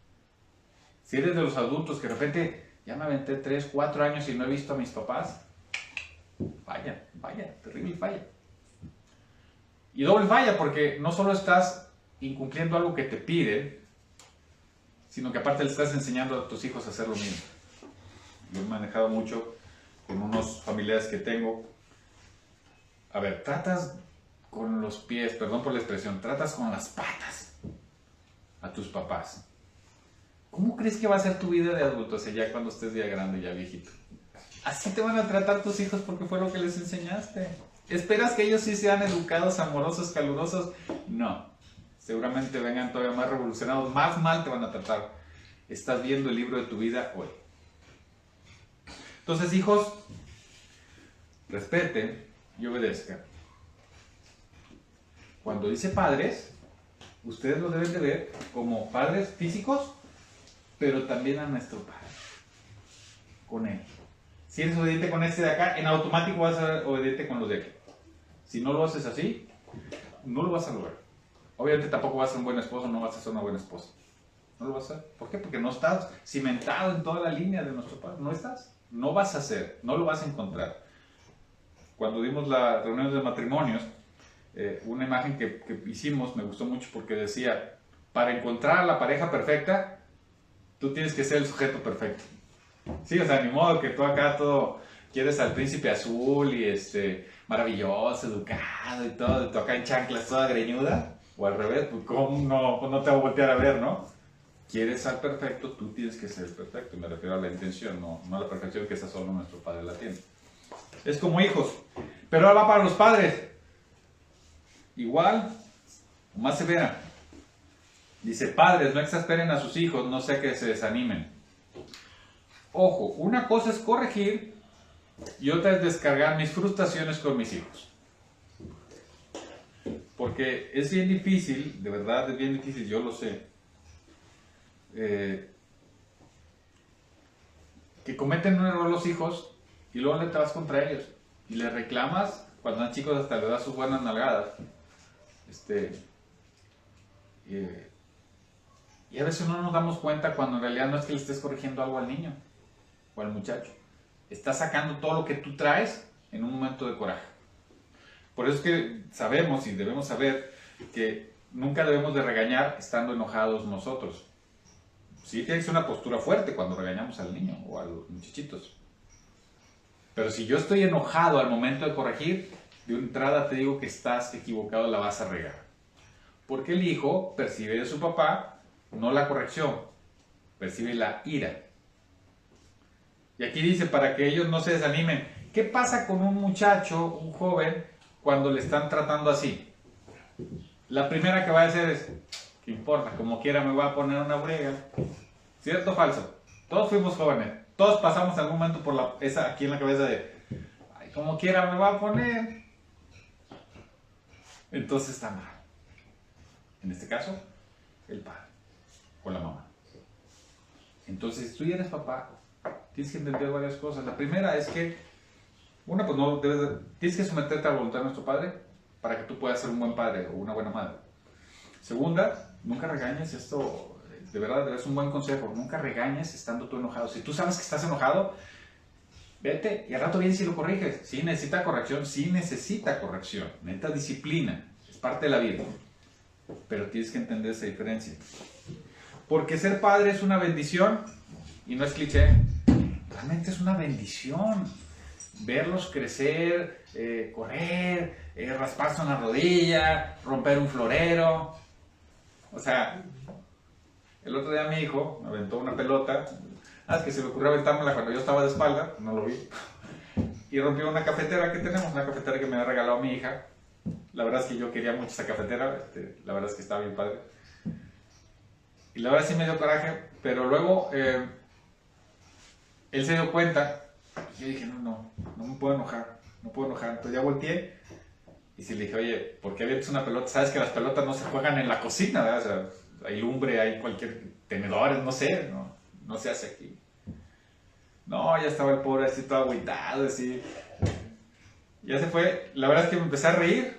Si eres de los adultos que de repente ya me aventé 3, 4 años y no he visto a mis papás, vaya, terrible falla. Y doble falla porque no solo estás incumpliendo algo que te piden, sino que aparte le estás enseñando a tus hijos a hacer lo mismo. Yo he manejado mucho con unos familiares que tengo. A ver, tratas con los pies, perdón por la expresión, tratas con las patas a tus papás. ¿Cómo crees que va a ser tu vida de adulto, o sea, ya cuando estés ya grande, ya viejito? Así te van a tratar tus hijos porque fue lo que les enseñaste. ¿Esperas que ellos sí sean educados, amorosos, calurosos? No. Seguramente vengan todavía más revolucionados, más mal te van a tratar. Estás viendo el libro de tu vida hoy. Entonces, hijos, respeten y obedezcan. Cuando dice padres, ustedes lo deben de ver como padres físicos, pero también a nuestro Padre. Con Él. Si eres obediente con este de acá, en automático vas a ser obediente con los de aquí. Si no lo haces así, no lo vas a lograr. Obviamente tampoco vas a ser un buen esposo, no vas a ser una buena esposa. No lo vas a hacer. ¿Por qué? Porque no estás cimentado en toda la línea de nuestro Padre. No estás. No vas a hacer. No lo vas a encontrar. Cuando dimos las reuniones de matrimonios, una imagen que hicimos me gustó mucho porque decía, para encontrar a la pareja perfecta, tú tienes que ser el sujeto perfecto. Sí, o sea, ni modo que tú acá todo quieres al príncipe azul y maravilloso, educado y todo, y tú acá en chanclas toda greñuda, o al revés, pues cómo no, pues no te va a voltear a ver, ¿no? Quieres al perfecto, tú tienes que ser el perfecto, me refiero a la intención, no a la perfección que esa solo nuestro Padre la tiene. Es como hijos, pero ahora va para los padres. Igual, más severa. Dice, padres, no exasperen a sus hijos, no sea que se desanimen. Ojo, una cosa es corregir y otra es descargar mis frustraciones con mis hijos. Porque es bien difícil, de verdad es bien difícil, yo lo sé. Que cometen un error los hijos y luego te vas contra ellos. Y les reclamas, cuando son chicos hasta le das sus buenas nalgadas. Y a veces no nos damos cuenta cuando en realidad no es que le estés corrigiendo algo al niño o al muchacho. Estás sacando todo lo que tú traes en un momento de coraje. Por eso es que sabemos y debemos saber que nunca debemos de regañar estando enojados nosotros. Sí tiene que ser una postura fuerte cuando regañamos al niño o a los muchachitos. Pero si yo estoy enojado al momento de corregir, de entrada te digo que estás equivocado, la vas a regar. Porque el hijo percibe de su papá no la corrección, percibe la ira. Y aquí dice, para que ellos no se desanimen, ¿qué pasa con un muchacho, un joven, cuando le están tratando así? La primera que va a hacer es, ¿qué importa? Como quiera me voy a poner una brega. ¿Cierto o falso? Todos fuimos jóvenes, todos pasamos algún momento por esa aquí en la cabeza de, ay, como quiera me va a poner. Entonces está mal. En este caso, el padre o la mamá. Entonces, si tú ya eres papá, tienes que entender varias cosas. La primera es que, una, pues no tienes que someterte a la voluntad de nuestro Padre para que tú puedas ser un buen padre o una buena madre. Segunda, nunca regañes. Esto, de verdad, es un buen consejo. Nunca regañes estando tú enojado. Si tú sabes que estás enojado, vete y al rato vienes y lo corriges. Sí necesita corrección, sí necesita corrección. Necesita disciplina. Es parte de la vida. Pero tienes que entender esa diferencia. Porque ser padre es una bendición y no es cliché. Realmente es una bendición. Verlos crecer, correr, rasparse una rodilla, romper un florero. O sea, el otro día mi hijo me aventó una pelota. Es que se le ocurrió aventármela cuando yo estaba de espalda, no lo vi. Y rompió una cafetera que tenemos, una cafetera que me había regalado mi hija. La verdad es que yo quería mucho esa cafetera, la verdad es que estaba bien padre. Y la verdad sí me dio coraje, pero luego él se dio cuenta. Y yo dije, no me puedo enojar, no puedo enojar. Entonces ya volteé y sí le dije, oye, ¿por qué avientas una pelota? Sabes que las pelotas no se juegan en la cocina, ¿verdad? O sea, hay lumbre, hay cualquier tenedores, no sé, no se hace aquí. No, ya estaba el pobre así todo agüitado, así. Ya se fue. La verdad es que me empecé a reír.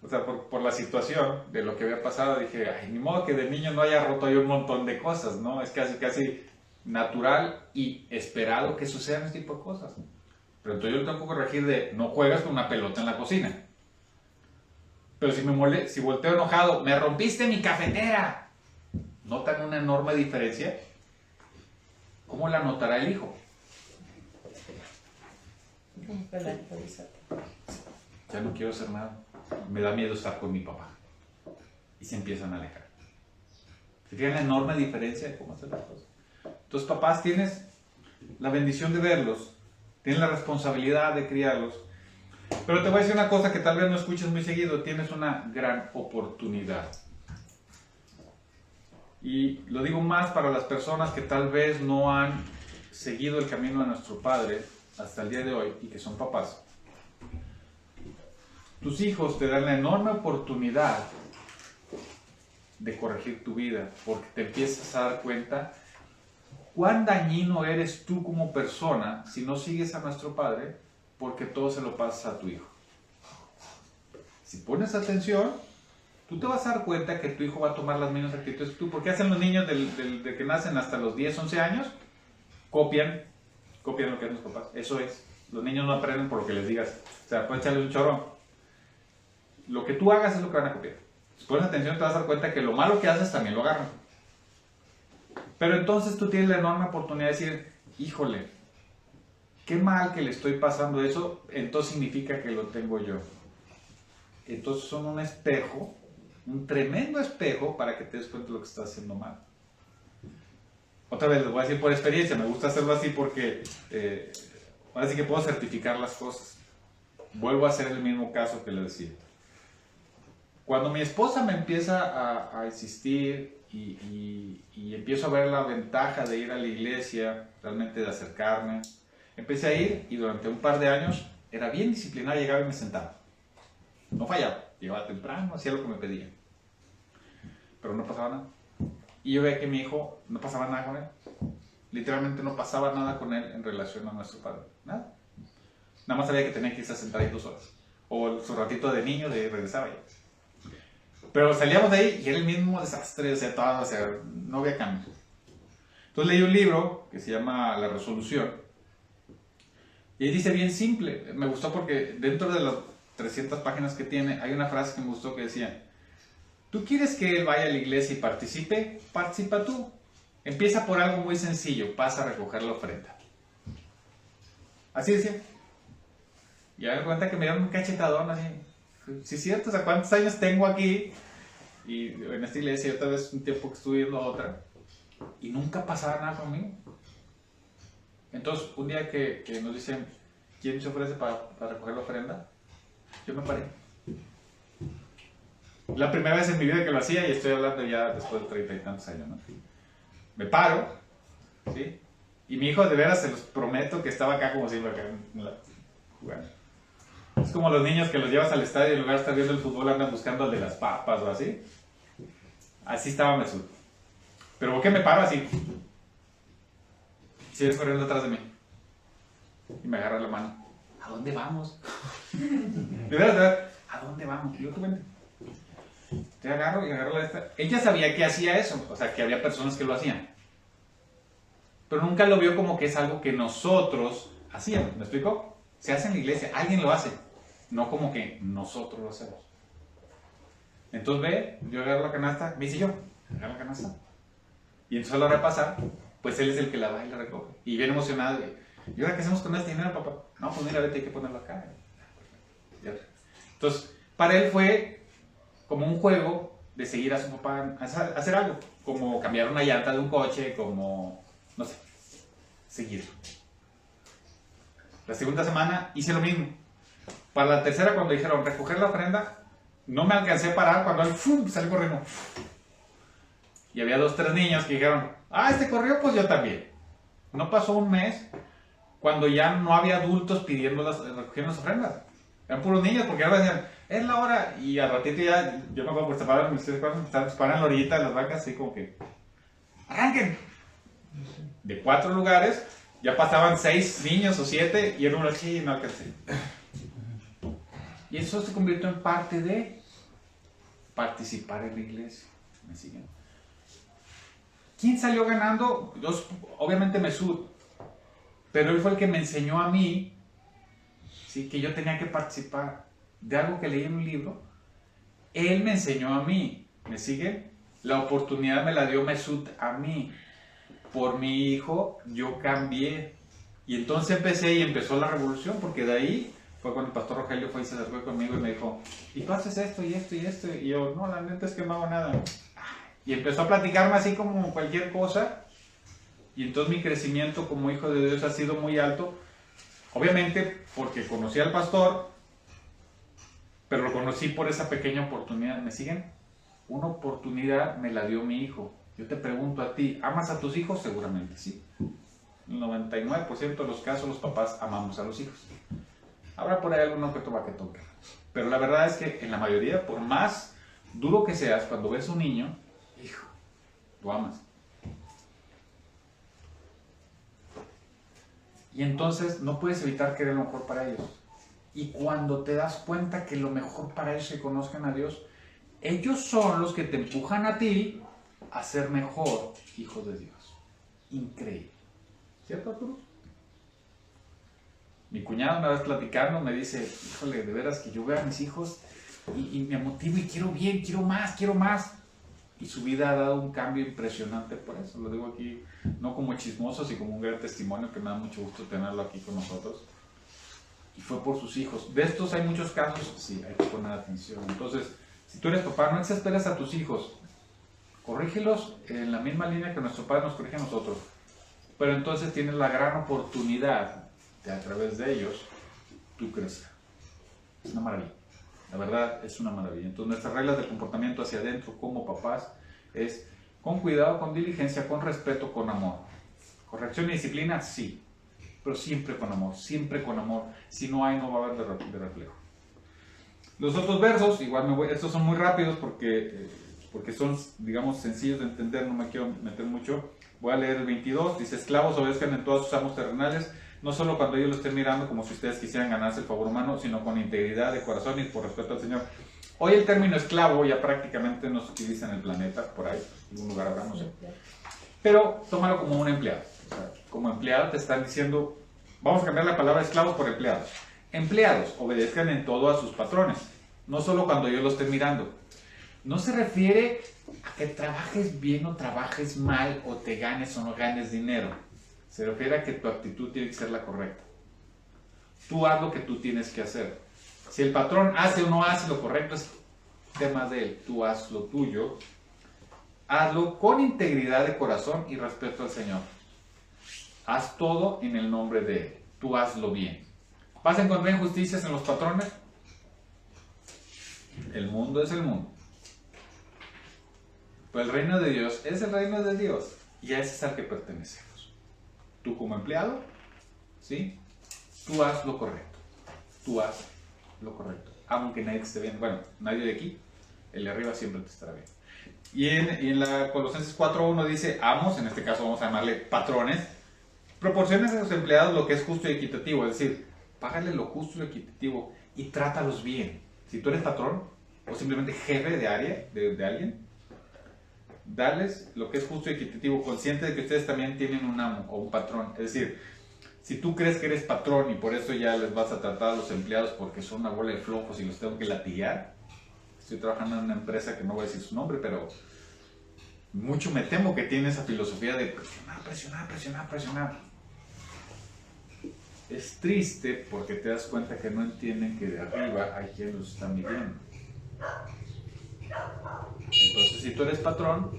O sea, por la situación de lo que había pasado, dije, ay, ni modo que de niño no haya roto yo un montón de cosas, ¿no? Es casi natural y esperado que sucedan este tipo de cosas. Pero entonces yo lo tengo que corregir de, no juegas con una pelota en la cocina. Pero si volteo enojado, me rompiste mi cafetera. ¿Notan una enorme diferencia? ¿Cómo la notará el hijo? Ya no quiero hacer nada. Me da miedo estar con mi papá. Y se empiezan a alejar. ¿Se fijan la enorme diferencia de cómo hacer las cosas? Entonces, papás, tienes la bendición de verlos. Tienes la responsabilidad de criarlos. Pero te voy a decir una cosa que tal vez no escuches muy seguido. Tienes una gran oportunidad. Y lo digo más para las personas que tal vez no han seguido el camino de nuestro Padre hasta el día de hoy y que son papás. Tus hijos te dan la enorme oportunidad de corregir tu vida porque te empiezas a dar cuenta cuán dañino eres tú como persona si no sigues a nuestro Padre porque todo se lo pasas a tu hijo. Si pones atención, tú te vas a dar cuenta que tu hijo va a tomar las mismas actitudes que tú. ¿Por qué hacen los niños de que nacen hasta los 10, 11 años? Copian lo que hacen los papás. Eso es. Los niños no aprenden por lo que les digas. O sea, puedes echarles un chorro. Lo que tú hagas es lo que van a copiar. Si pones atención te vas a dar cuenta que lo malo que haces también lo agarran. Pero entonces tú tienes la enorme oportunidad de decir, híjole, qué mal que le estoy pasando eso, entonces significa que lo tengo yo. Entonces son un espejo, un tremendo espejo para que te des cuenta de lo que estás haciendo mal. Otra vez les voy a decir por experiencia, me gusta hacerlo así porque ahora sí que puedo certificar las cosas. Vuelvo a hacer el mismo caso que les decía. Cuando mi esposa me empieza a insistir y empiezo a ver la ventaja de ir a la iglesia, realmente de acercarme, empecé a ir y durante un par de años era bien disciplinada, llegaba y me sentaba. No fallaba, llegaba temprano, hacía lo que me pedía. Pero no pasaba nada. Y yo veía que mi hijo no pasaba nada con él. Literalmente no pasaba nada con él en relación a nuestro padre. Nada. Nada más sabía que tenía que irse a sentar ahí 2 horas. O su ratito de niño de regresaba ya. Pero salíamos de ahí y era el mismo desastre, o sea, todo, o sea, no había cambio. Entonces leí un libro que se llama La Resolución. Y ahí dice bien simple. Me gustó porque dentro de las 300 páginas que tiene, hay una frase que me gustó que decía, ¿tú quieres que él vaya a la iglesia y participe? Participa tú. Empieza por algo muy sencillo, pasa a recoger la ofrenda. Así decía. Y me di cuenta que me dieron un cachetadón así. Sí, es cierto, o sea, ¿cuántos años tengo aquí? Y en esta iglesia, otra vez un tiempo que estuve yendo a otra, y nunca pasaba nada conmigo. Entonces, un día que nos dicen, ¿quién se ofrece para recoger la ofrenda? Yo me paré. La primera vez en mi vida que lo hacía, y estoy hablando ya después de 30 y tantos años, ¿no? Me paro, ¿sí? Y mi hijo, de veras, se los prometo que estaba acá como siempre, acá jugando. Es como los niños que los llevas al estadio y en lugar de estar viendo el fútbol andan buscando el de las papas o así. Así estaba Mesut. Pero ¿por qué me paro así? Sigues corriendo atrás de mí. Y me agarra la mano. ¿A dónde vamos? De verdad, ¿a dónde vamos? Y yo, tú vente. Te agarro y agarro la esta. Ella sabía que hacía eso, o sea, que había personas que lo hacían. Pero nunca lo vio como que es algo que nosotros hacíamos. ¿Me explico? Se hace en la iglesia, alguien lo hace. No como que nosotros lo hacemos. Entonces ve, yo agarro la canasta, me dice yo, agarro la canasta. Y entonces a la hora de pasar, pues él es el que la va y la recoge. Y bien emocionado. ¿Y ahora qué hacemos con este dinero, papá? No, pues mira, vete, hay que ponerlo acá. Entonces, para él fue como un juego de seguir a su papá a hacer algo, como cambiar una llanta de un coche, como, no sé, seguir. La segunda semana hice lo mismo. Para la tercera, cuando dijeron recoger la ofrenda, no me alcancé a parar cuando él salí corriendo. Y había 2, 3 niños que dijeron, este corrió, pues yo también. No pasó un mes cuando ya no había adultos pidiendo recogiendo las ofrendas. Eran puros niños porque ahora decían, es la hora. Y al ratito ya, yo me acuerdo que se pararon en la orillita de las vacas, así como que, arranquen. De 4 lugares, ya pasaban 6 niños o 7 y era uno así y no alcancé. Y eso se convirtió en parte de participar en la iglesia. ¿Me siguen? ¿Quién salió ganando? Obviamente Mesut. Pero él fue el que me enseñó a mí, ¿sí?, que yo tenía que participar de algo que leí en un libro. Él me enseñó a mí. ¿Me siguen? La oportunidad me la dio Mesut a mí. Por mi hijo yo cambié. Y entonces empecé y empezó la revolución, porque de ahí fue cuando el pastor Rogelio fue y se acercó conmigo y me dijo, ¿y tú haces esto y esto y esto? Y yo, no, la neta es que no hago nada. Y empezó a platicarme así como cualquier cosa. Y entonces mi crecimiento como hijo de Dios ha sido muy alto. Obviamente porque conocí al pastor, pero lo conocí por esa pequeña oportunidad. ¿Me siguen? Una oportunidad me la dio mi hijo. Yo te pregunto a ti, ¿amas a tus hijos? Seguramente sí. En el 99% de los casos los papás amamos a los hijos. Habrá por ahí alguno que toma que toque. Pero la verdad es que en la mayoría, por más duro que seas, cuando ves un niño, hijo, lo amas. Y entonces no puedes evitar querer lo mejor para ellos. Y cuando te das cuenta que lo mejor para ellos es que conozcan a Dios, ellos son los que te empujan a ti a ser mejor hijo de Dios. Increíble. ¿Cierto, Arturo? Mi cuñado una vez platicando me dice, híjole, de veras que yo veo a mis hijos y me motivo y quiero bien, quiero más, quiero más. Y su vida ha dado un cambio impresionante por eso. Lo digo aquí no como chismoso, sino como un gran testimonio que me da mucho gusto tenerlo aquí con nosotros. Y fue por sus hijos. De estos hay muchos casos, sí, hay que poner atención. Entonces, si tú eres papá, no desesperes a tus hijos. Corrígelos en la misma línea que nuestro padre nos corrige a nosotros. Pero entonces tienes la gran oportunidad de a través de ellos tú crecer. Es una maravilla. La verdad es una maravilla. Entonces nuestras reglas de comportamiento hacia adentro como papás es con cuidado, con diligencia, con respeto, con amor. Corrección y disciplina, sí. Pero siempre con amor, siempre con amor. Si no hay, no va a haber de reflejo. Los otros versos, igual estos son muy rápidos porque son, digamos, sencillos de entender, no me quiero meter mucho. Voy a leer el 22, dice, esclavos obedezcan en todos sus amos terrenales, no solo cuando ellos lo estén mirando como si ustedes quisieran ganarse el favor humano, sino con integridad de corazón y por respeto al Señor. Hoy el término esclavo ya prácticamente no se utiliza en el planeta, por ahí, en algún lugar habrá, no sé. Pero tómalo como un empleado. O sea, como empleado te están diciendo, vamos a cambiar la palabra esclavos por empleados. Empleados obedezcan en todo a sus patrones, no solo cuando ellos lo estén mirando. No se refiere a que trabajes bien o trabajes mal o te ganes o no ganes dinero. Se refiere a que tu actitud tiene que ser la correcta. Tú haz lo que tú tienes que hacer. Si el patrón hace o no hace lo correcto es tema de él. Tú haz lo tuyo. Hazlo con integridad de corazón y respeto al Señor. Haz todo en el nombre de Él. Tú hazlo bien. ¿Vas a encontrar injusticias en los patrones? El mundo es el mundo. Pero el reino de Dios es el reino de Dios. Y a ese es al que pertenecemos. Tú como empleado, ¿sí? Tú haz lo correcto. Tú haz lo correcto. Aunque nadie te esté viendo. Bueno, nadie de aquí. El de arriba siempre te estará viendo. Y en la Colosenses 4.1 dice, amos, en este caso vamos a llamarle patrones, proporcionen a los empleados lo que es justo y equitativo. Es decir, págale lo justo y equitativo y trátalos bien. Si tú eres patrón o simplemente jefe de área de alguien, darles lo que es justo y equitativo, consciente de que ustedes también tienen un amo o un patrón. Es decir, si tú crees que eres patrón y por eso ya les vas a tratar a los empleados porque son una bola de flojos y los tengo que latigar. Estoy trabajando en una empresa que no voy a decir su nombre, pero mucho me temo que tiene esa filosofía de presionar, presionar, presionar, presionar. Es triste porque te das cuenta que no entienden que de arriba hay quien los está midiendo. Entonces, si tú eres patrón,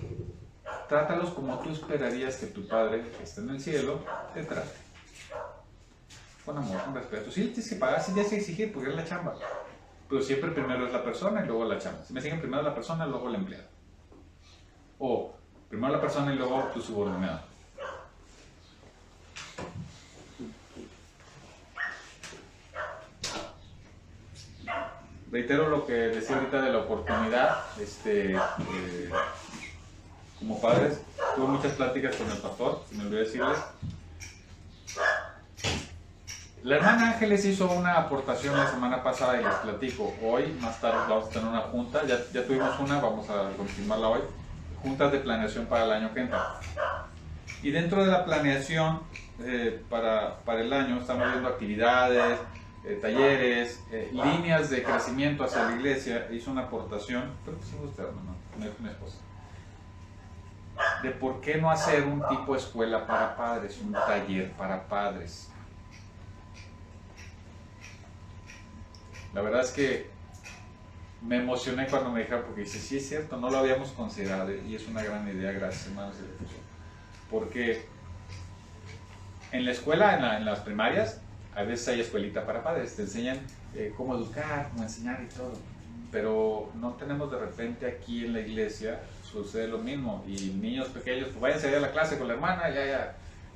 trátalos como tú esperarías que tu padre, que está en el cielo, te trate. Con amor, con respeto. Sí, tienes que pagar, sí tienes que exigir, porque es la chamba. Pero siempre primero es la persona y luego la chamba. Si me siguen primero la persona, luego el empleado. O primero la persona y luego tu subordinado. Reitero lo que decía ahorita de la oportunidad. Como padres, tuve muchas pláticas con el pastor, me olvidé decirles. La hermana Ángeles hizo una aportación la semana pasada y les platico. Hoy, más tarde, vamos a tener una junta. Ya tuvimos una, vamos a continuarla hoy. Juntas de planeación para el año que entra. Y dentro de la planeación para el año estamos viendo actividades, talleres, líneas de crecimiento hacia la iglesia. Hizo una aportación, creo que sí usted, hermano, mi esposa, de por qué no hacer un tipo de escuela para padres, un taller para padres. La verdad es que me emocioné cuando me dijeron, porque dice, sí es cierto, no lo habíamos considerado y es una gran idea, gracias hermanos. Porque en la escuela, en las primarias, a veces hay escuelita para padres, te enseñan cómo educar, cómo enseñar y todo. Pero no tenemos de repente aquí en la iglesia, sucede lo mismo. Y niños pequeños, pues váyanse a la clase con la hermana,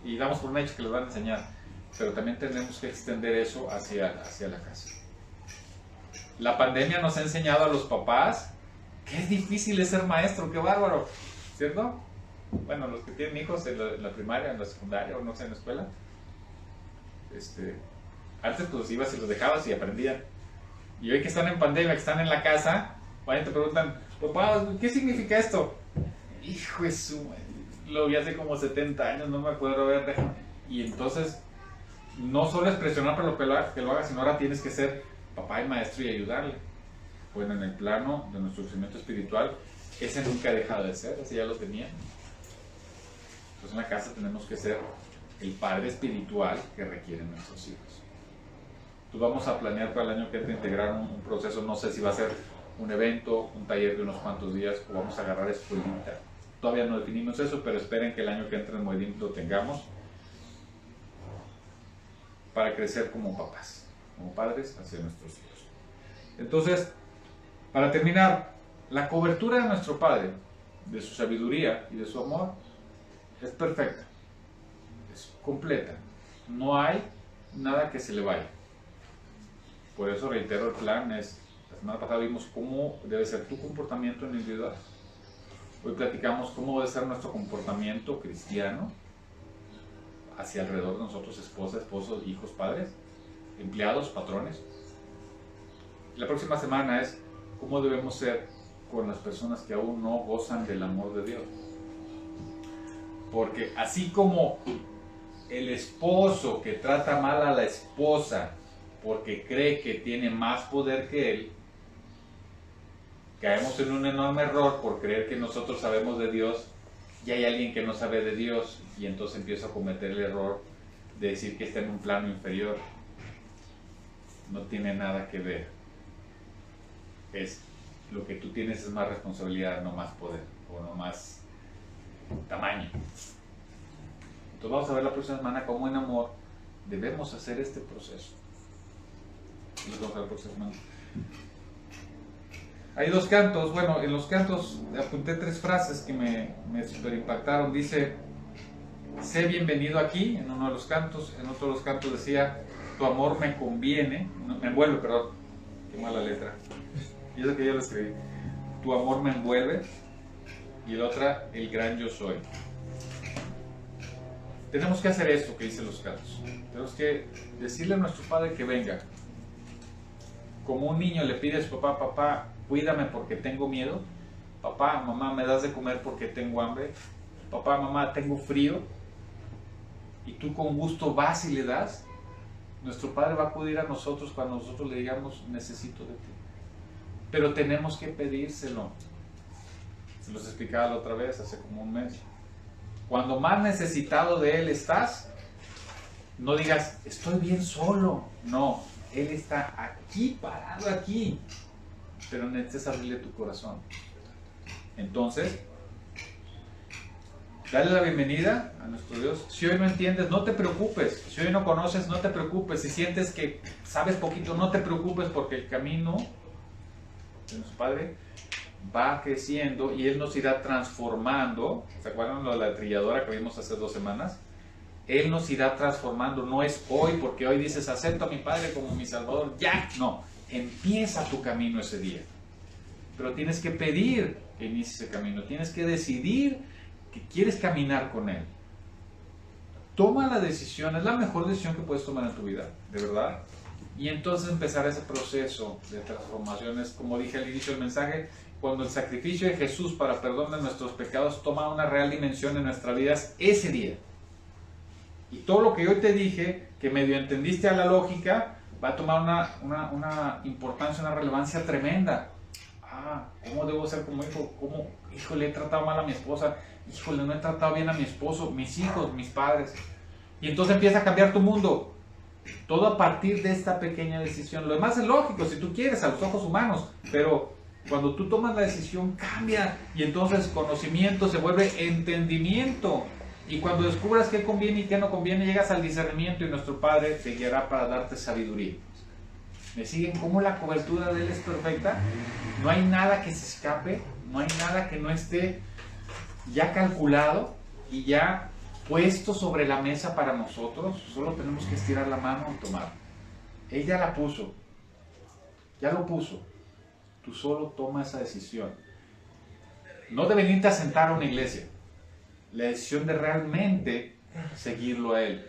y damos por un hecho que les van a enseñar. Pero también tenemos que extender eso hacia la casa. La pandemia nos ha enseñado a los papás que es difícil ser maestro, qué bárbaro, ¿cierto? Bueno, los que tienen hijos en la primaria, en la secundaria o no sé, en la escuela, antes pues ibas y los dejabas y aprendían. Y hoy que están en pandemia, que están en la casa, vayan y te preguntan, papá, ¿qué significa esto? Hijo de su, lo vi hace como 70 años, no me acuerdo, a ver, déjame. Y entonces, no solo es presionar para que lo haga, sino ahora tienes que ser papá y maestro y ayudarle. Bueno, en el plano de nuestro crecimiento espiritual, ese nunca ha dejado de ser, ese ya lo tenía. Entonces en la casa tenemos que ser el padre espiritual que requieren nuestros hijos. Entonces vamos a planear para el año que entra integrar un proceso, no sé si va a ser un evento, un taller de unos cuantos días o vamos a agarrar escuelita. Todavía no definimos eso, pero esperen que el año que entra en Moedim lo tengamos para crecer como papás, como padres hacia nuestros hijos. Entonces, para terminar, la cobertura de nuestro Padre, de su sabiduría y de su amor, es perfecta, es completa, no hay nada que se le vaya. Por eso reitero, el plan es, la semana pasada vimos cómo debe ser tu comportamiento en individual. Hoy platicamos cómo debe ser nuestro comportamiento cristiano hacia alrededor de nosotros, esposa, esposos, hijos, padres, empleados, patrones. La próxima semana es cómo debemos ser con las personas que aún no gozan del amor de Dios. Porque así como el esposo que trata mal a la esposa porque cree que tiene más poder que él, caemos en un enorme error por creer que nosotros sabemos de Dios y hay alguien que no sabe de Dios, y entonces empiezo a cometer el error de decir que está en un plano inferior. No tiene nada que ver. Es lo que tú tienes es más responsabilidad, no más poder o no más tamaño. Entonces vamos a ver la próxima semana cómo en amor debemos hacer este proceso. Y nos vemos la próxima semana. Hay dos cantos, bueno, en los cantos apunté 3 frases que me super impactaron. Dice, sé bienvenido aquí, en uno de los cantos. En otro de los cantos decía, tu amor me conviene, me envuelve, perdón, qué mala letra. Y eso que yo lo escribí. Tu amor me envuelve. Y la otra, el gran yo soy. Tenemos que hacer esto que dicen los cantos. Tenemos que decirle a nuestro Padre que venga. Como un niño le pide a su papá, papá, cuídame porque tengo miedo. Papá, mamá, me das de comer porque tengo hambre. Papá, mamá, tengo frío. Y tú con gusto vas y le das. Nuestro Padre va a acudir a nosotros cuando nosotros le digamos, necesito de ti. Pero tenemos que pedírselo. Se los explicaba la otra vez, hace como un mes. Cuando más necesitado de Él estás, no digas, estoy bien solo. No, Él está aquí, parado aquí. Pero necesitas abrirle tu corazón. Entonces, dale la bienvenida a nuestro Dios. Si hoy no entiendes, no te preocupes. Si hoy no conoces, no te preocupes. Si sientes que sabes poquito, no te preocupes, porque el camino de nuestro Padre va creciendo y Él nos irá transformando. ¿Se acuerdan de la trilladora que vimos hace 2 semanas? Él nos irá transformando. No es hoy, porque hoy dices, acepto a mi Padre como mi Salvador. Ya, no. Empieza tu camino ese día. Pero tienes que pedir que inicie ese camino. Tienes que decidir que quieres caminar con Él. Toma la decisión. Es la mejor decisión que puedes tomar en tu vida, de verdad. Y entonces empezar ese proceso de transformaciones. Como dije al inicio del mensaje, cuando el sacrificio de Jesús para perdón de nuestros pecados toma una real dimensión en nuestra vida, es ese día. Y todo lo que hoy te dije, que medio entendiste a la lógica, va a tomar una importancia, una relevancia tremenda. ¿Cómo debo ser como hijo? ¿Cómo, híjole, he tratado mal a mi esposa? Híjole, no he tratado bien a mi esposo, mis hijos, mis padres. Y entonces empieza a cambiar tu mundo. Todo a partir de esta pequeña decisión. Lo demás es lógico, si tú quieres, a los ojos humanos. Pero cuando tú tomas la decisión, cambia. Y entonces conocimiento se vuelve entendimiento. Y cuando descubras qué conviene y qué no conviene, llegas al discernimiento y nuestro Padre te guiará para darte sabiduría. ¿Me siguen? ¿Cómo la cobertura de Él es perfecta? No hay nada que se escape, no hay nada que no esté ya calculado y ya puesto sobre la mesa para nosotros. Solo tenemos que estirar la mano y tomar. Él ya la puso, ya lo puso. Tú solo toma esa decisión. No de venirte a sentar a una iglesia. La decisión de realmente seguirlo a Él.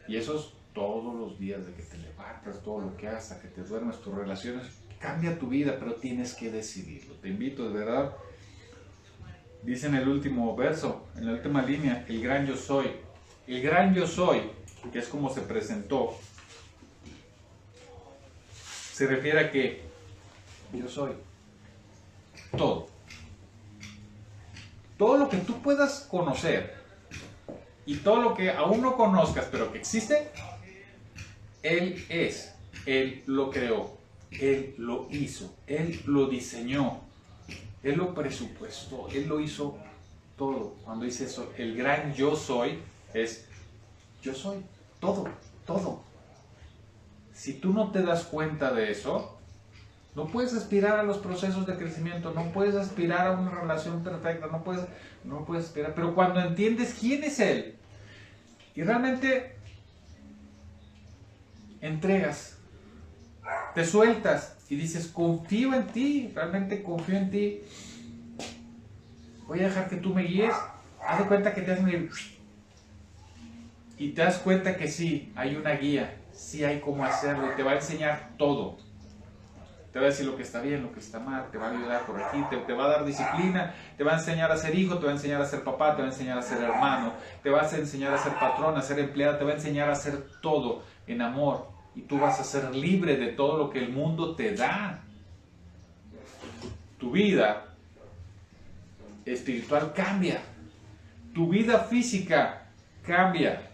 Y eso es todos los días, de que te levantas, todo lo que hagas, hasta que te duermes, tus relaciones, cambia tu vida, pero tienes que decidirlo. Te invito, de verdad. Dice en el último verso, en la última línea, el gran yo soy. El gran yo soy, que es como se presentó, se refiere a que yo soy todo. Todo lo que tú puedas conocer y todo lo que aún no conozcas, pero que existe, Él es. Él lo creó. Él lo hizo. Él lo diseñó. Él lo presupuestó. Él lo hizo todo. Cuando dice eso, el gran yo soy, es yo soy todo, todo. Si tú no te das cuenta de eso, no puedes aspirar a los procesos de crecimiento, no puedes aspirar a una relación perfecta, no puedes aspirar. Pero cuando entiendes quién es Él y realmente entregas, te sueltas y dices, confío en ti, realmente confío en ti, voy a dejar que tú me guíes, haz de cuenta que te hacen ir y te das cuenta que sí, hay una guía, sí hay cómo hacerlo y te va a enseñar todo. Te va a decir lo que está bien, lo que está mal, te va a ayudar por aquí, te va a dar disciplina, te va a enseñar a ser hijo, te va a enseñar a ser papá, te va a enseñar a ser hermano, te va a enseñar a ser patrón, a ser empleada, te va a enseñar a hacer todo en amor. Y tú vas a ser libre de todo lo que el mundo te da. Tu vida espiritual cambia. Tu vida física cambia.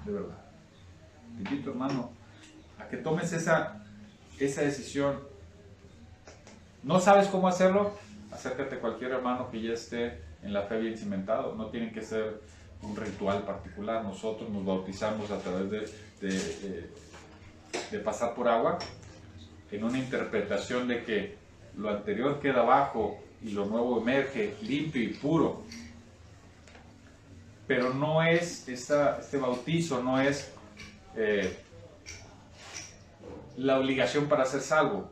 De verdad. Te invito, hermano, a que tomes esa decisión. ¿No sabes cómo hacerlo? Acércate a cualquier hermano que ya esté en la fe bien cimentado. No tienen que ser un ritual particular. Nosotros nos bautizamos a través de pasar por agua, en una interpretación de que lo anterior queda abajo y lo nuevo emerge limpio y puro. Pero no es este bautizo, no es la obligación para ser salvo.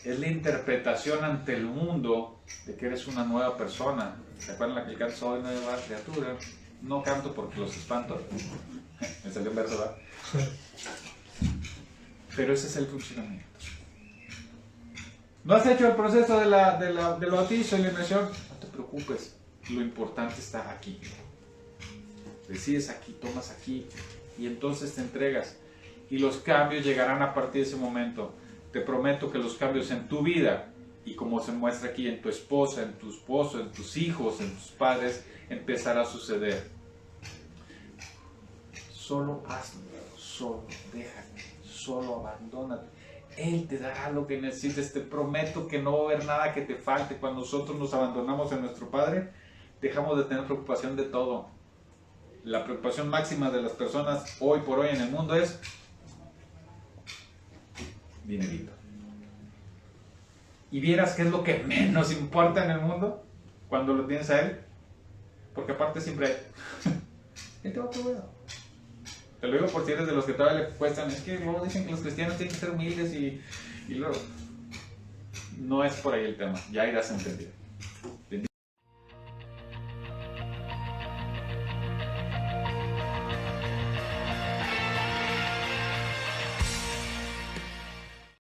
Es la interpretación ante el mundo de que eres una nueva persona. ¿Se acuerdan la que canto? Soy nueva criatura. No canto porque los espanto. Me salió un verso, ¿verdad? Pero ese es el funcionamiento. ¿No has hecho el proceso del bautizo y la inmersión? No te preocupes. Lo importante está aquí. Decides aquí, tomas aquí y entonces te entregas. Y los cambios llegarán a partir de ese momento. Te prometo que los cambios en tu vida, y como se muestra aquí, en tu esposa, en tu esposo, en tus hijos, en tus padres, empezará a suceder. Solo hazlo, solo déjate, solo abandónate. Él te dará lo que necesites. Te prometo que no va a haber nada que te falte. Cuando nosotros nos abandonamos a nuestro Padre, dejamos de tener preocupación de todo. La preocupación máxima de las personas hoy por hoy en el mundo es dinerito. Y vieras qué es lo que menos importa en el mundo cuando lo tienes a Él. Porque aparte siempre hay. Él te va a proveer. Te lo digo por si eres de los que todavía le cuestan. Es que luego dicen que los cristianos tienen que ser humildes y luego. No es por ahí el tema. Ya irás a entender.